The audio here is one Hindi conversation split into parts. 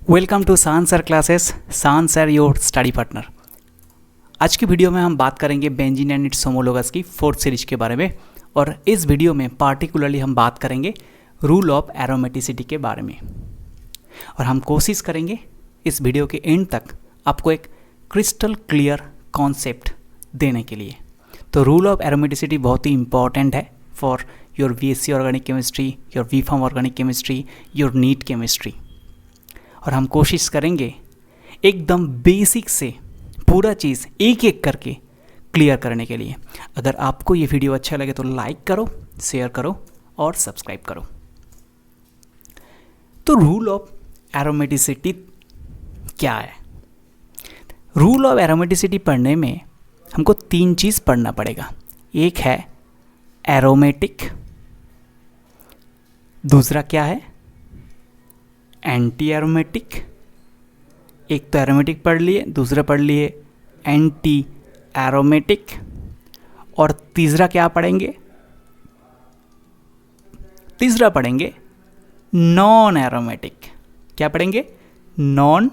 वेलकम टू शान सर क्लासेस। शान सर योर स्टडी पार्टनर। आज की वीडियो में हम बात करेंगे बेंजीन एंड इट्स होमोलोगस की फोर्थ सीरीज के बारे में, और इस वीडियो में पार्टिकुलरली हम बात करेंगे रूल ऑफ एरोमेटिसिटी के बारे में। और हम कोशिश करेंगे इस वीडियो के एंड तक आपको एक क्रिस्टल क्लियर कॉन्सेप्ट देने के लिए। तो रूल ऑफ एरोमेटिसिटी बहुत ही इंपॉर्टेंट है for your BSc organic chemistry, your BPharm organic chemistry, your NEET chemistry. और हम कोशिश करेंगे एकदम बेसिक से पूरा चीज़ एक एक करके क्लियर करने के लिए। अगर आपको ये वीडियो अच्छा लगे तो लाइक करो, शेयर करो और सब्सक्राइब करो। तो रूल ऑफ एरोमेटिसिटी क्या है? रूल ऑफ एरोमेटिसिटी पढ़ने में हमको तीन चीज़ पढ़ना पड़ेगा। एक है एरोमेटिक, दूसरा क्या है एंटी एरोमेटिक, एक तो एरोमेटिक पढ़ लिए, दूसरा पढ़ लिए एंटी एरोमेटिक, और तीसरा क्या पढ़ेंगे? तीसरा पढ़ेंगे नॉन एरोमेटिक। क्या पढ़ेंगे? Non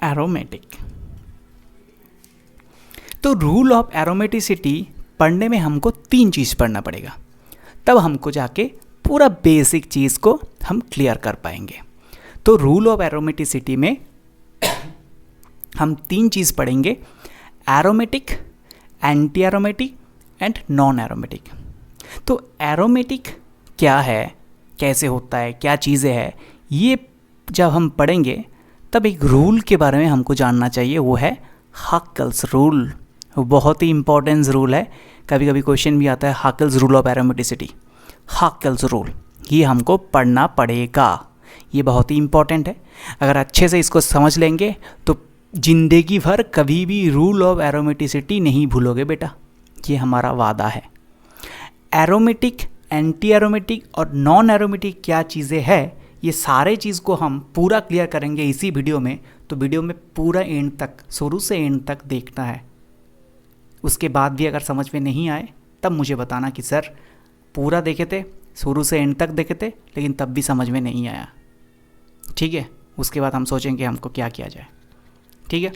aromatic. तो रूल ऑफ एरोमेटिसिटी पढ़ने में हमको तीन चीज़ पढ़ना पड़ेगा, तब हमको जाके पूरा बेसिक चीज़ को हम क्लियर कर पाएंगे। तो रूल ऑफ एरोमेटिसिटी में हम तीन चीज़ पढ़ेंगे: aromatic, anti aromatic and non aromatic. तो एरोमेटिक क्या है, कैसे होता है, क्या चीज़ें हैं, ये जब हम पढ़ेंगे तब एक रूल के बारे में हमको जानना चाहिए, वो है हाकेल्स रूल। वो बहुत ही इंपॉर्टेंट रूल है। कभी कभी क्वेश्चन भी आता है हाकेल्स रूल ऑफ एरोमेटिसिटी। हाकेल्स रूल ये हमको पढ़ना पड़ेगा, ये बहुत ही इंपॉर्टेंट है। अगर अच्छे से इसको समझ लेंगे तो जिंदगी भर कभी भी रूल ऑफ एरोमेटिसिटी नहीं भूलोगे बेटा, ये हमारा वादा है। एरोमेटिक, एंटी एरोमेटिक और नॉन एरोमेटिक क्या चीज़ें हैं, ये सारे चीज़ को हम पूरा क्लियर करेंगे इसी वीडियो में। तो वीडियो में पूरा एंड तक, शुरू से एंड तक देखना है। उसके बाद भी अगर समझ में नहीं आए तब मुझे बताना कि सर पूरा देखे थे, शुरू से एंड तक देखे थे, लेकिन तब भी समझ में नहीं आया। ठीक है, उसके बाद हम सोचेंगे हमको क्या किया जाए। ठीक है,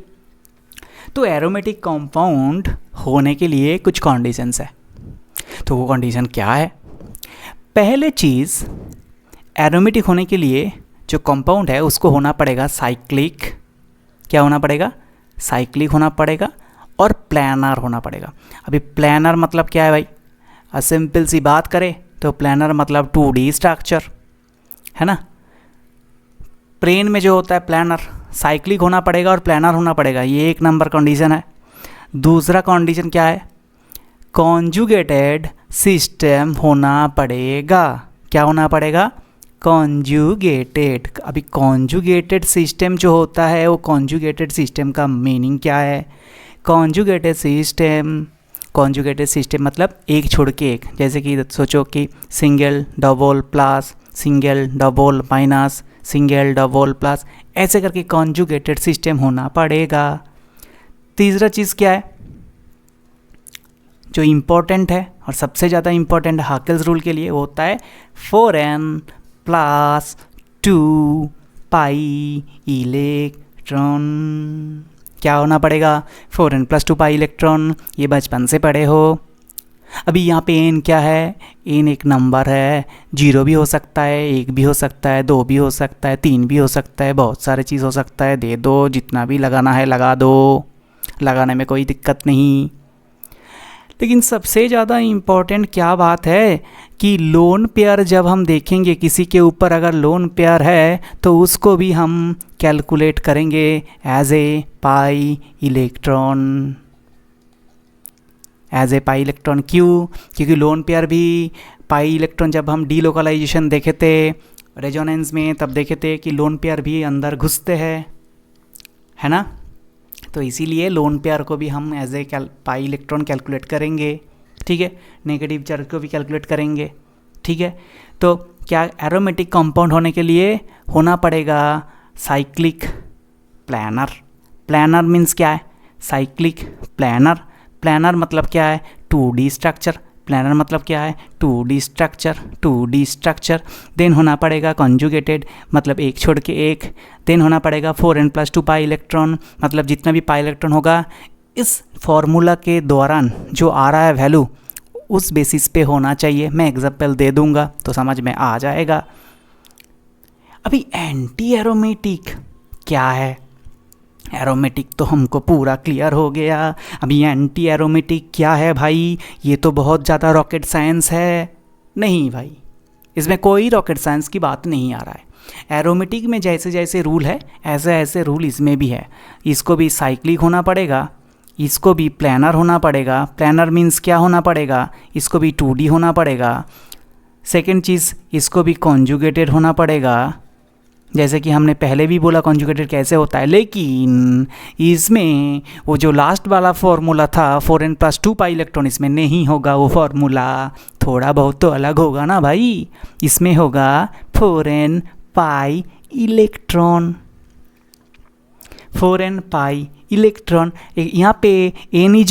तो एरोमेटिक कंपाउंड होने के लिए कुछ कंडीशंस है। तो वो कंडीशन क्या है? पहले चीज़, एरोमेटिक होने के लिए जो कंपाउंड है उसको होना पड़ेगा साइक्लिक। क्या होना पड़ेगा? साइक्लिक होना पड़ेगा और प्लानर होना पड़ेगा। अभी प्लानर मतलब क्या है भाई? सिंपल सी बात करें तो प्लानर मतलब 2D स्ट्रक्चर है ना। प्लेन में जो होता है प्लानर, साइक्लिक होना पड़ेगा और प्लानर होना पड़ेगा, ये एक नंबर कंडीशन है। दूसरा कंडीशन क्या है? कॉन्जुगेटेड सिस्टम होना पड़ेगा। क्या होना पड़ेगा? कॉन्जुगेटेड। अभी कॉन्जुगेटेड सिस्टम जो होता है, वो कॉन्जुगेटेड सिस्टम का मीनिंग क्या है? कॉन्जुगेटेड सिस्टम मतलब एक छोड़ के एक। जैसे कि सोचो कि single double plus, single double minus, single double plus, ऐसे करके कॉन्जुगेटेड सिस्टम होना पड़ेगा। तीसरा चीज़ क्या है जो इम्पोर्टेंट है और सबसे ज़्यादा इम्पोर्टेंट हाकेल्स रूल के लिए, वो होता है 4n + 2 पाई इलेक्ट्रॉन। क्या होना पड़ेगा? 4n + 2 pi electron. ये बचपन से पढ़े हो। अभी यहाँ पे n क्या है? n एक नंबर है, 0 भी हो सकता है, 1 भी हो सकता है, 2 भी हो सकता है, 3 भी हो सकता है, बहुत सारे चीज़ हो सकता है। दे दो, जितना भी लगाना है लगा दो, लगाने में कोई दिक्कत नहीं। लेकिन सबसे ज़्यादा इम्पॉर्टेंट क्या बात है कि लोन पेयर जब हम देखेंगे किसी के ऊपर, अगर लोन पेयर है तो उसको भी हम कैलकुलेट करेंगे as a pi electron. As a pi electron क्यों? क्योंकि लोन पेयर भी पाई इलेक्ट्रॉन, जब हम डीलोकलाइजेशन देखे थे रेजोनेंस में, तब देखे थे कि लोन पेयर भी अंदर घुसते हैं, है ना। तो इसीलिए लोन पेयर को भी हम as a pi electron calculate करेंगे। ठीक है, नेगेटिव चार्ज को भी कैलकुलेट करेंगे। ठीक है, तो क्या एरोमेटिक कंपाउंड होने के लिए होना पड़ेगा साइक्लिक प्लानर। प्लानर मीन्स क्या है? Cyclic planar. प्लानर मतलब क्या है? 2D structure. प्लानर मतलब क्या है, 2D structure, 2D structure. Then होना पड़ेगा कॉन्जुगेटेड, मतलब एक छोड़ के एक। देन होना पड़ेगा 4n+2 पाई इलेक्ट्रॉन, मतलब जितना भी पाई इलेक्ट्रॉन होगा इस फॉर्मूला के दौरान जो आ रहा है वैल्यू उस बेसिस पे होना चाहिए। मैं एग्जाम्पल दे दूंगा तो समझ में आ जाएगा। अभी एंटी एरोमेटिक क्या है? एरोमेटिक तो हमको पूरा क्लियर हो गया। अभी एंटी एरोमेटिक क्या है भाई? ये तो बहुत ज़्यादा रॉकेट साइंस है। नहीं भाई, इसमें कोई रॉकेट साइंस की बात नहीं आ रहा है। एरोमेटिक में जैसे जैसे रूल है ऐसे ऐसे रूल इसमें भी है। इसको भी साइक्लिक होना पड़ेगा, इसको भी प्लानर होना पड़ेगा। प्लानर मीन्स क्या होना पड़ेगा? इसको भी 2D होना पड़ेगा। सेकेंड चीज़, इसको भी कॉन्जुगेटेड होना पड़ेगा, जैसे कि हमने पहले भी बोला कॉन्जुगेटेड कैसे होता है। लेकिन इसमें वो जो लास्ट वाला फॉर्मूला था 4n+2 पाई इलेक्ट्रॉन, इसमें नहीं होगा वो फॉर्मूला। थोड़ा बहुत तो अलग होगा ना भाई। इसमें होगा 4n pi electron, 4n pi electron. यहाँ पे n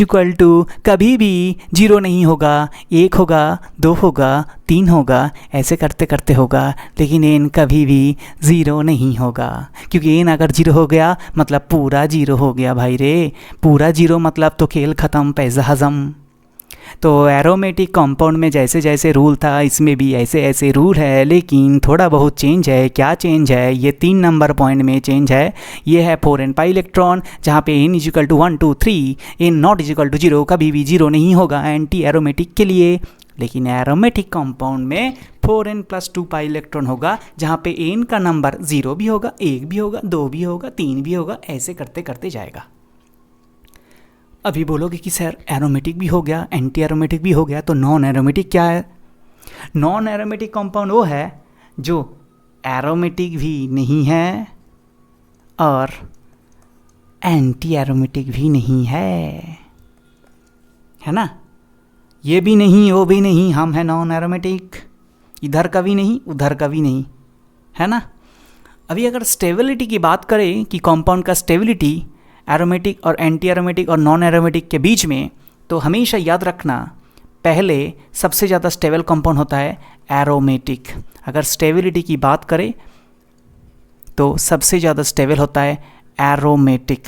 कभी भी 0 नहीं होगा, 1 होगा, 2 होगा, 3 होगा, ऐसे करते करते होगा। लेकिन n कभी भी 0 नहीं होगा, क्योंकि n अगर 0 हो गया मतलब पूरा 0 हो गया भाई रे। पूरा 0 मतलब तो खेल ख़त्म, पैसा हज़म। तो एरोमेटिक कंपाउंड में जैसे जैसे रूल था इसमें भी ऐसे ऐसे रूल है, लेकिन थोड़ा बहुत चेंज है। क्या चेंज है? ये 3 नंबर पॉइंट में चेंज है। ये है 4n पाई इलेक्ट्रॉन, जहाँ पे n = 1 2 3, n ≠ 0, कभी भी 0 नहीं होगा एंटी एरोमेटिक के लिए। लेकिन एरोमेटिक कंपाउंड में 4n+2 पाई इलेक्ट्रॉन होगा, जहाँ पे n का नंबर 0 भी होगा, 1 भी होगा, 2 भी होगा, 3 भी होगा, ऐसे करते करते जाएगा। अभी बोलोगे कि सर एरोमेटिक भी हो गया, एंटी एरोमेटिक भी हो गया, तो नॉन एरोमेटिक क्या है? नॉन एरोमेटिक कंपाउंड वो है जो एरोमेटिक भी नहीं है और एंटी एरोमेटिक भी नहीं है ना? ये भी नहीं, वो भी नहीं, हम हैं नॉन एरोमेटिक। इधर का भी नहीं, उधर का भी नहीं, है ना? अभी अगर स्टेबिलिटी की बात करें कि कंपाउंड का स्टेबिलिटी एरोमेटिक और एंटी एरोमेटिक और नॉन एरोमेटिक के बीच में, तो हमेशा याद रखना पहले सबसे ज़्यादा स्टेबल कंपाउंड होता है एरोमेटिक। अगर स्टेबिलिटी की बात करें तो सबसे ज़्यादा स्टेबल होता है एरोमेटिक।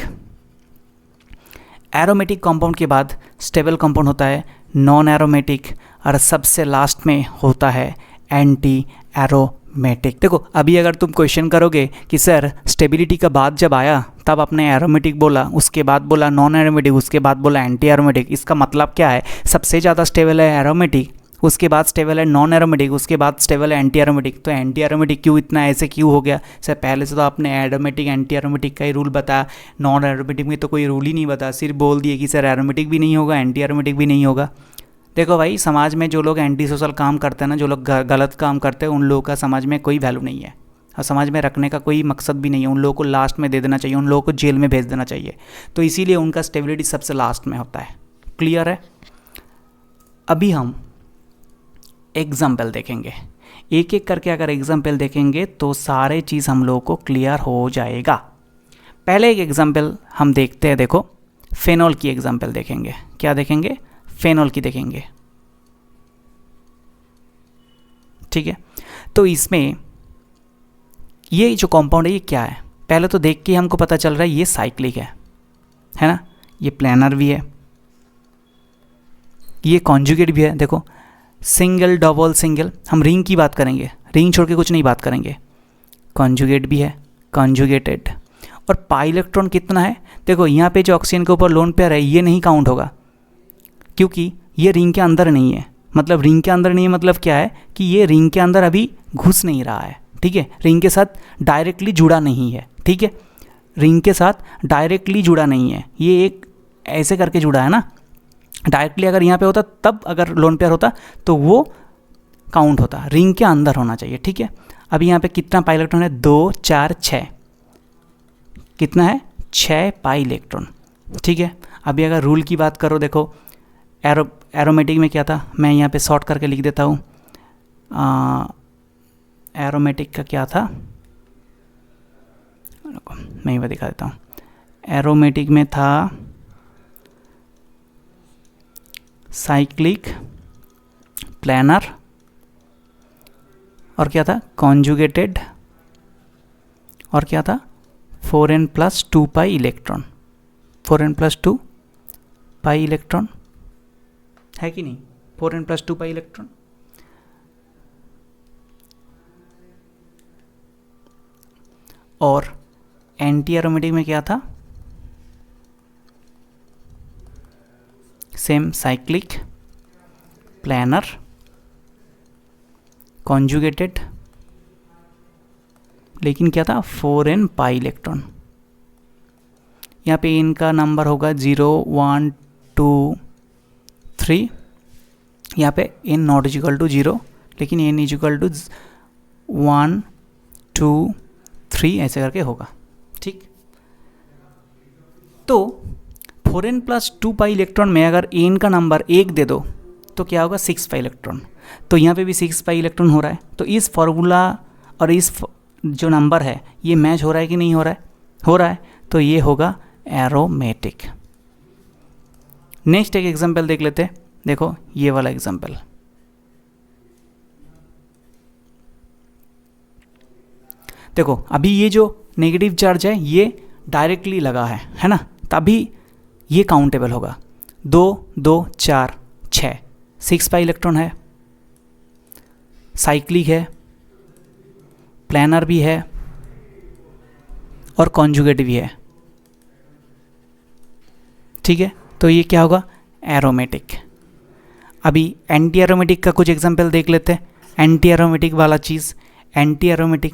एरोमेटिक कंपाउंड के बाद स्टेबल कंपाउंड होता है नॉन एरोमेटिक, और सबसे लास्ट में होता है एंटी एरोमेटिक। देखो अभी अगर तुम क्वेश्चन करोगे कि सर स्टेबिलिटी का बाद जब आया तब आपने एरोमेटिक बोला, उसके बाद बोला नॉन एरोमेटिक, उसके बाद बोला एंटी एरोमेटिक, इसका मतलब क्या है? सबसे ज़्यादा स्टेबल है एरोमेटिक, उसके बाद स्टेबल है नॉन एरोमेटिक, उसके बाद स्टेबल है एंटी एरोमेटिक। तो एंटी एरोमेटिक क्यों इतना ऐसे क्यों हो गया? सर पहले से तो आपने एरोमेटिक एंटी एरोमेटिक का ही रूल बताया, नॉन एरोमेटिक में तो कोई रूल ही नहीं बताया, सिर्फ बोल दिए कि सर एरोमेटिक भी नहीं होगा, एंटी एरोमेटिक भी नहीं होगा। देखो भाई, समाज में जो लोग एंटी सोशल काम करते हैं ना, जो लोग गलत काम करते हैं, उन लोगों का समाज में कोई वैल्यू नहीं है और समाज में रखने का कोई मकसद भी नहीं है। उन लोगों को लास्ट में दे देना चाहिए, उन लोगों को जेल में भेज देना चाहिए। तो इसीलिए उनका स्टेबिलिटी सबसे लास्ट में होता है। क्लियर है? अभी हम एग्जाम्पल देखेंगे, एक एक करके अगर एग्जाम्पल देखेंगे तो सारे चीज़ हम लोगों को क्लियर हो जाएगा। पहले एक एग्जाम्पल हम देखते हैं। देखो फेनॉल की एग्जाम्पल देखेंगे। क्या देखेंगे? फेनॉल की देखेंगे। ठीक है, तो इसमें ये जो कंपाउंड है ये क्या है? पहले तो देख के हमको पता चल रहा है ये साइक्लिक है ना? ये प्लानर भी है, ये कॉन्जुगेट भी है। देखो सिंगल, डबल, सिंगल, हम रिंग की बात करेंगे, रिंग छोड़ के कुछ नहीं बात करेंगे। कॉन्जुगेट भी है, कॉन्जुगेटेड। और पाई इलेक्ट्रॉन कितना है? देखो यहाँ पे जो ऑक्सीजन के ऊपर लोन पेयर है ये नहीं काउंट होगा, क्योंकि ये रिंग के अंदर नहीं है। मतलब रिंग के अंदर नहीं है मतलब क्या है कि ये रिंग के अंदर अभी घुस नहीं रहा है। ठीक है, रिंग के साथ डायरेक्टली जुड़ा नहीं है। ठीक है, रिंग के साथ डायरेक्टली जुड़ा नहीं है, ये एक ऐसे करके जुड़ा है ना। डायरेक्टली अगर यहाँ पे होता तब अगर लोन पेयर होता तो वो काउंट होता, रिंग के अंदर होना चाहिए। ठीक है, अभी यहाँ पे कितना पाई इलेक्ट्रॉन है? 2 4 6, कितना है? 6 पाई इलेक्ट्रॉन। ठीक है, अभी अगर रूल की बात करो, देखो एरोमेटिक में क्या था, मैं यहाँ पे शॉर्ट करके लिख देता हूँ। एरोमेटिक का क्या था, मैं ये दिखा देता हूँ। एरोमेटिक में था साइक्लिक प्लानर, और क्या था, कॉन्जुगेटेड, और क्या था, 4n + 2 pi electron, 4n + 2 pi electron, है कि नहीं, 4n + 2 पाई इलेक्ट्रॉन। और एंटी एरोमेटिक में क्या था, सेम साइक्लिक, प्लानर, कॉन्जुगेटेड, लेकिन क्या था, 4n पाई इलेक्ट्रॉन। यहाँ पे इनका नंबर होगा 0 1 2 3, यहाँ पे n नॉट इक्वल टू 0, लेकिन n इक्वल टू 1 2 3 ऐसे करके होगा, ठीक। तो 4n + 2 पाई इलेक्ट्रॉन में अगर n का नंबर 1 दे दो तो क्या होगा, 6 पाई इलेक्ट्रॉन। तो यहाँ पे भी 6 पाई इलेक्ट्रॉन हो रहा है। तो इस फॉर्मूला और इस जो नंबर है ये मैच हो रहा है कि नहीं हो रहा है, हो रहा है। तो ये होगा एरोमेटिक। नेक्स्ट एक एग्जांपल देख लेते हैं। देखो ये वाला एग्जांपल, देखो अभी ये जो नेगेटिव चार्ज है ये डायरेक्टली लगा है ना, तभी ये काउंटेबल होगा। 2 2 4 6, 6 पाई इलेक्ट्रॉन है, साइक्लिक है, प्लानर भी है और कॉन्जुगेट भी है, ठीक है। तो ये क्या होगा, एरोमेटिक। अभी एंटी एरोमेटिक का कुछ एग्जांपल देख लेते हैं। एंटी एरोमेटिक वाला चीज़, एंटी एरोमेटिक,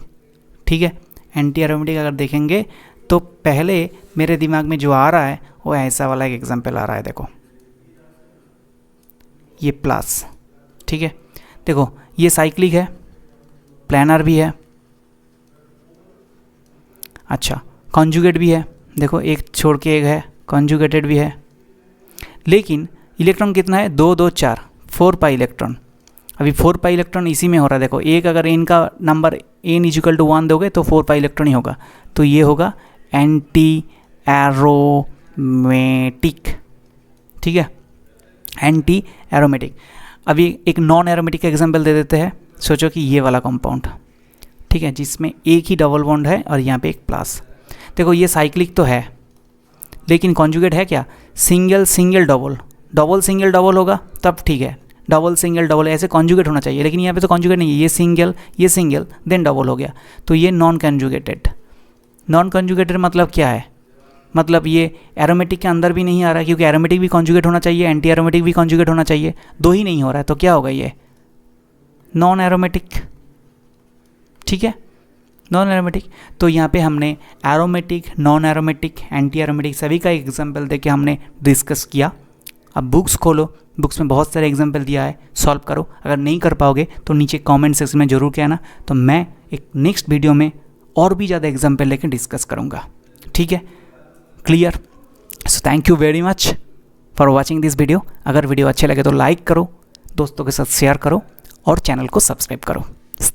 ठीक है। एंटी एरोमेटिक अगर देखेंगे तो पहले मेरे दिमाग में जो आ रहा है वो ऐसा वाला एक एग्जांपल आ रहा है। देखो ये प्लस, ठीक है। देखो ये साइक्लिक है, प्लानर भी है, अच्छा कॉन्जुगेट भी है। देखो एक छोड़ के एक है, कॉन्जुगेटेड भी है, लेकिन इलेक्ट्रॉन कितना है, 2 2 4, 4 पाई इलेक्ट्रॉन। अभी 4 पाई इलेक्ट्रॉन इसी में हो रहा है। देखो एक अगर इनका नंबर n इक्वल टू 1 दोगे तो 4 पाई इलेक्ट्रॉन ही होगा। तो ये होगा एंटी एरोमेटिक, ठीक है, एंटी एरोमेटिक। अभी एक नॉन एरोमेटिक का एग्जांपल दे देते हैं। सोचो कि ये वाला कंपाउंड, ठीक है, जिसमें एक ही डबल बॉन्ड है और यहाँ पे एक प्लस। देखो ये साइक्लिक तो है, लेकिन कॉन्जुगेट है क्या, single single double, double single double होगा तब ठीक है, डबल सिंगल डबल ऐसे कॉन्जुगेट होना चाहिए, लेकिन यहाँ पे तो कॉन्जुगेट नहीं है, ये सिंगल देन डबल हो गया। तो ये नॉन कॉन्जुगेटेड। नॉन कॉन्जुगेटेड मतलब क्या है, मतलब ये एरोमेटिक के अंदर भी नहीं आ रहा है, क्योंकि एरोमेटिक भी कॉन्जुगेट होना चाहिए, एंटी एरोमेटिक भी कॉन्जुगेट होना चाहिए, दो ही नहीं हो रहा है। तो क्या होगा, ये नॉन एरोमेटिक, ठीक है, नॉन एरोमेटिक। तो यहाँ पे हमने aromatic, non aromatic, anti aromatic सभी का एग्जांपल देके हमने डिस्कस किया। अब बुक्स खोलो, बुक्स में बहुत सारे एग्जांपल दिया है, सॉल्व करो। अगर नहीं कर पाओगे तो नीचे कमेंट सेक्शन में ज़रूर कहना, तो मैं एक नेक्स्ट वीडियो में और भी ज़्यादा एग्जांपल लेकर डिस्कस करूँगा, ठीक है, clear. So thank you very much for watching this video. अगर वीडियो अच्छे लगे तो लाइक करो, दोस्तों के साथ शेयर करो और चैनल को सब्सक्राइब करो।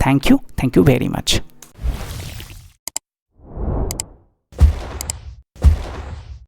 Thank you very much.